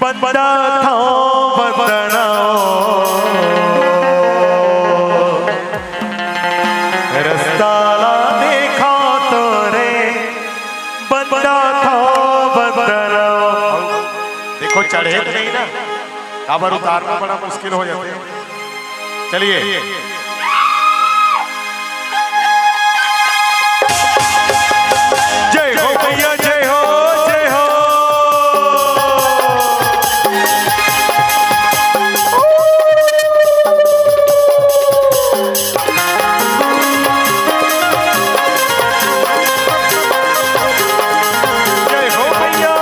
बंदा था बंदना रास्ता देखा तो रे बंदा था बंदना। देखो चढ़े तो नहीं ना, काबर उतारना बड़ा मुश्किल हो जाता है। चलिए जय हो भैया, जय हो जय हो। जय हो भैया।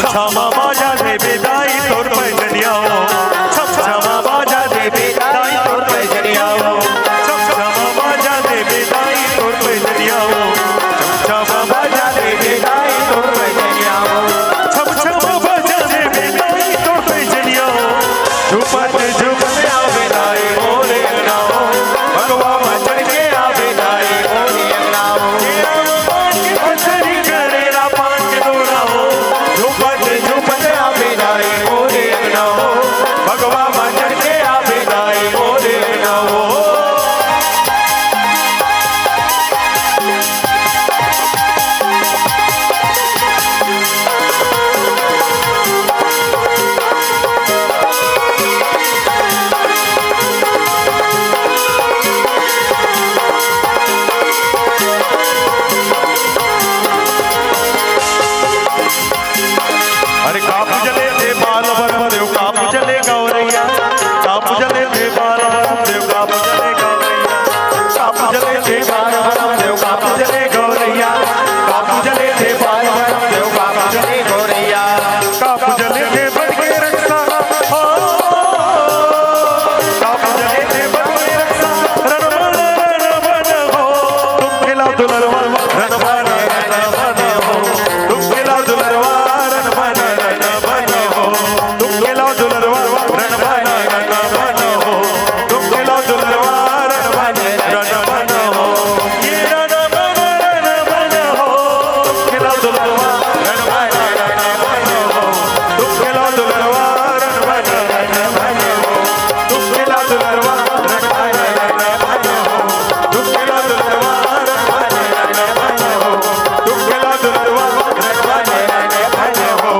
छमा बाजा दे बेदाई तोर पैजनिया छमा बाजा दे बेदाई तोर पैजनिया छमा बाजा दे बेदाई तोर पैजनिया छमा बाजा दे बेदाई तोर पैजनिया छमा बाजा दे बेदाई तोर पैजनिया झुपत झुपत आवे दाई मोरे नाओ भगवा मचर के आवे दाई मोरे नाओ के पछरी करे रा पान के दोराओ झुपत झुपत आवे दाई मोरे नाओ भगवा मचर के आवे दाई मोरे नाओ। अरे कापू जले थे बाल भरम देव कापू जले गौरैया कापू जले थे बाल भरम देव कापू जले गौरैया कापू जले थे बाल भरम देव कापू जले गौरैया कापू जले थे बाल भरम देव कापू जले गौरैया कापू जले थे बन के रक्षा हो कापू जले थे बन के रक्षा रणवन रणवन हो तुम खिलाओ दुलरवा रणवन रणवन हो तुम खिलाओ दुलरवा रणवन तुम खिलाओ दुलरवा रणवन रणवन हो तुम खिलाओ दुलरवा रणवन रणवन हो ये रणवन रणवन हो तुम खिलाओ दुलरवा रणवन रणवन हो तुम खिलाओ दुलरवा रणवन रणवन हो तुम खिलाओ दुलरवा रणवन रणवन हो तुम खिलाओ दुलरवा रणवन रणवन हो तुम खिलाओ दुलरवा रणवन रणवन हो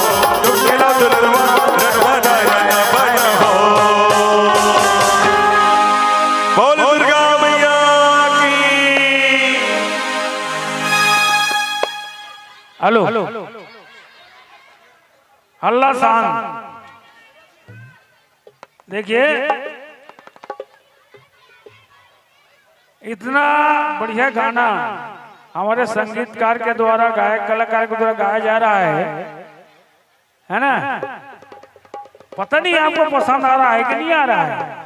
तुम खिलाओ दुलरवा रणवन रणवन हो। बोल दुर्गा मैया की। हेलो अल्लाह शान देखिए इतना बढ़िया गाना हमारे संगीतकार के द्वारा गायक कलाकार के द्वारा गाया जा रहा है ना। पता नहीं आपको पसंद आ रहा है कि नहीं आ रहा है।